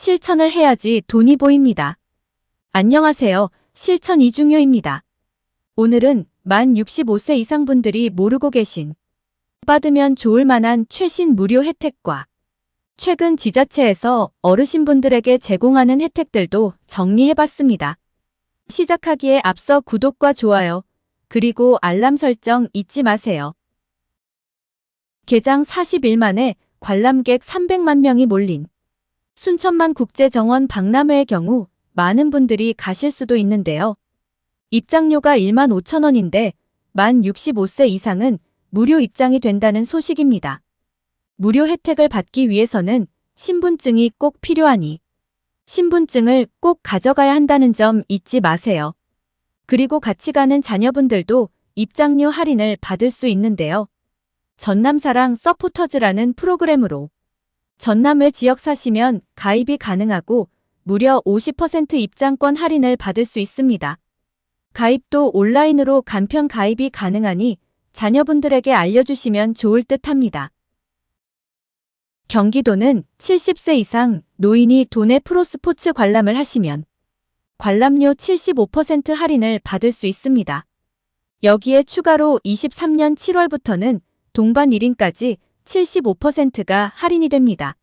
실천을 해야지 돈이 보입니다. 안녕하세요. 실천 이중요입니다. 오늘은 만 65세 이상 분들이 모르고 계신 받으면 좋을 만한 최신 무료 혜택과 최근 지자체에서 어르신분들에게 제공하는 혜택들도 정리해봤습니다. 시작하기에 앞서 구독과 좋아요, 그리고 알람 설정 잊지 마세요. 개장 40일 만에 관람객 300만 명이 몰린 순천만 국제정원 박람회의 경우 많은 분들이 가실 수도 있는데요. 입장료가 15,000원인데 만 65세 이상은 무료 입장이 된다는 소식입니다. 무료 혜택을 받기 위해서는 신분증이 꼭 필요하니 신분증을 꼭 가져가야 한다는 점 잊지 마세요. 그리고 같이 가는 자녀분들도 입장료 할인을 받을 수 있는데요. 전남사랑 서포터즈라는 프로그램으로 전남외 지역 사시면 가입이 가능하고 무려 50% 입장권 할인을 받을 수 있습니다. 가입도 온라인으로 간편 가입이 가능하니 자녀분들에게 알려주시면 좋을 듯 합니다. 경기도는 70세 이상 노인이 도내 프로스포츠 관람을 하시면 관람료 75% 할인을 받을 수 있습니다. 여기에 추가로 23년 7월부터는 동반 1인까지 75%가 할인이 됩니다.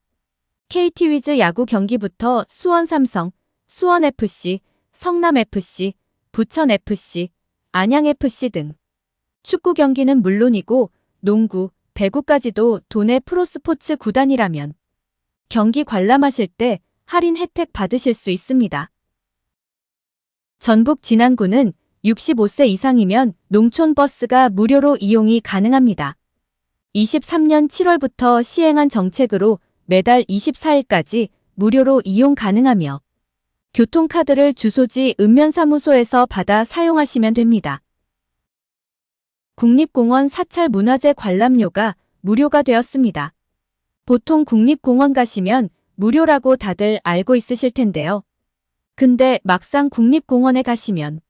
KT 위즈 야구 경기부터 수원 삼성, 수원 FC, 성남 FC, 부천 FC, 안양 FC 등 축구 경기는 물론이고 농구, 배구까지도 도내 프로스포츠 구단이라면 경기 관람하실 때 할인 혜택 받으실 수 있습니다. 전북 진안구는 65세 이상이면 농촌버스가 무료로 이용이 가능합니다. 23년 7월부터 시행한 정책으로 매달 24일까지 무료로 이용 가능하며 교통카드를 주소지 읍면사무소에서 받아 사용하시면 됩니다. 국립공원 사찰 문화재 관람료가 무료가 되었습니다. 보통 국립공원 가시면 무료라고 다들 알고 있으실 텐데요. 근데 막상 국립공원에 가시면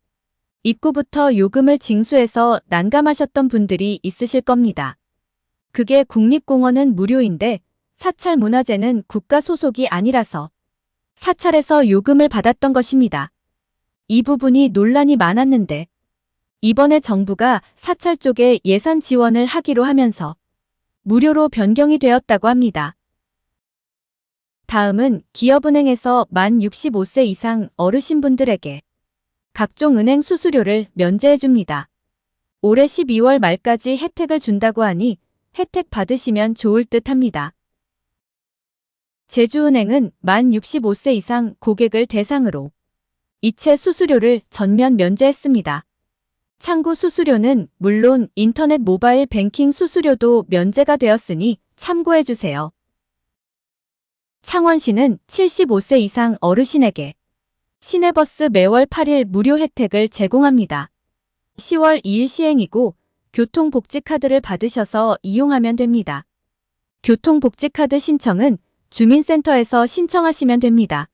입구부터 요금을 징수해서 난감하셨던 분들이 있으실 겁니다. 그게 국립공원은 무료인데 사찰 문화재는 국가 소속이 아니라서 사찰에서 요금을 받았던 것입니다. 이 부분이 논란이 많았는데 이번에 정부가 사찰 쪽에 예산 지원을 하기로 하면서 무료로 변경이 되었다고 합니다. 다음은 기업은행에서 만 65세 이상 어르신분들에게 각종 은행 수수료를 면제해줍니다. 올해 12월 말까지 혜택을 준다고 하니 혜택 받으시면 좋을 듯 합니다. 제주은행은 만 65세 이상 고객을 대상으로 이체 수수료를 전면 면제했습니다. 창구 수수료는 물론 인터넷 모바일 뱅킹 수수료도 면제가 되었으니 참고해주세요. 창원시는 75세 이상 어르신에게 시내버스 매월 8일 무료 혜택을 제공합니다. 10월 2일 시행이고 교통복지카드를 받으셔서 이용하면 됩니다. 교통복지카드 신청은 주민센터에서 신청하시면 됩니다.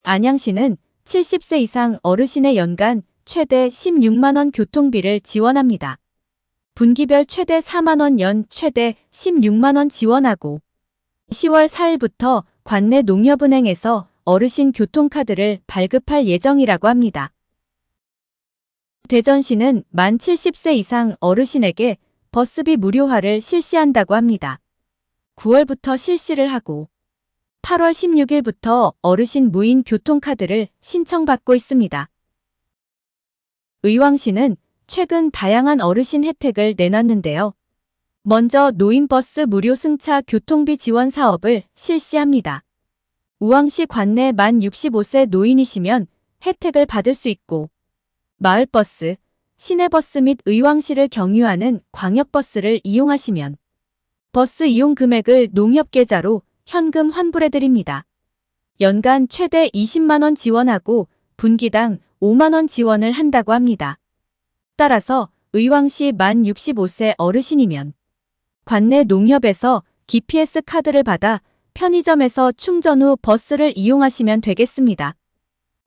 안양시는 70세 이상 어르신의 연간 최대 16만원 교통비를 지원합니다. 분기별 최대 4만원 연 최대 16만원 지원하고 10월 4일부터 관내 농협은행에서 어르신 교통카드를 발급할 예정이라고 합니다. 대전시는 만 70세 이상 어르신에게 버스비 무료화를 실시한다고 합니다. 9월부터 실시를 하고 8월 16일부터 어르신 무인 교통카드를 신청받고 있습니다. 의왕시는 최근 다양한 어르신 혜택을 내놨는데요. 먼저 노인버스 무료 승차 교통비 지원 사업을 실시합니다. 우왕시 관내 만 65세 노인이시면 혜택을 받을 수 있고 마을버스, 시내버스 및 의왕시를 경유하는 광역버스를 이용하시면 버스 이용 금액을 농협계좌로 현금 환불해드립니다. 연간 최대 20만원 지원하고 분기당 5만원 지원을 한다고 합니다. 따라서 의왕시 만 65세 어르신이면 관내 농협에서 GPS 카드를 받아 편의점에서 충전 후 버스를 이용하시면 되겠습니다.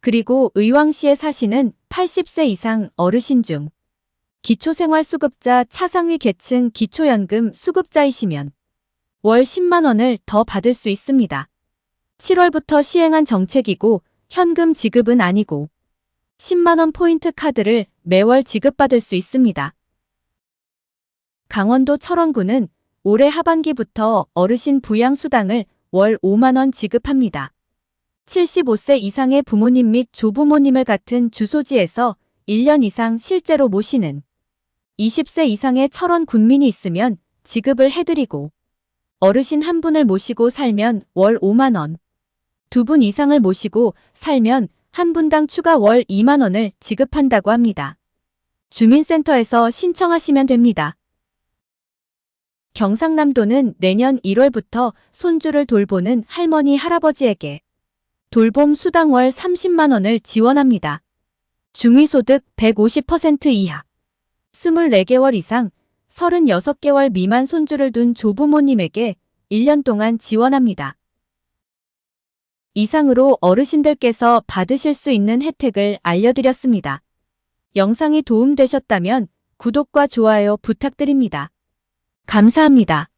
그리고 의왕시에 사시는 80세 이상 어르신 중 기초생활수급자 차상위 계층 기초연금 수급자이시면 월 10만 원을 더 받을 수 있습니다. 7월부터 시행한 정책이고 현금 지급은 아니고 10만원 포인트 카드를 매월 지급받을 수 있습니다. 강원도 철원구는 올해 하반기부터 어르신 부양수당을 월 5만원 지급합니다. 75세 이상의 부모님 및 조부모님을 같은 주소지에서 1년 이상 실제로 모시는 20세 이상의 철원 군민이 있으면 지급을 해드리고 어르신 한 분을 모시고 살면 월 5만원, 2분 이상을 모시고 살면 한 분당 추가 월 2만원을 지급한다고 합니다. 주민센터에서 신청하시면 됩니다. 경상남도는 내년 1월부터 손주를 돌보는 할머니, 할아버지에게 돌봄 수당 월 30만원을 지원합니다. 중위소득 150% 이하, 24개월 이상, 36개월 미만 손주를 둔 조부모님에게 1년 동안 지원합니다. 이상으로 어르신들께서 받으실 수 있는 혜택을 알려드렸습니다. 영상이 도움되셨다면 구독과 좋아요 부탁드립니다. 감사합니다.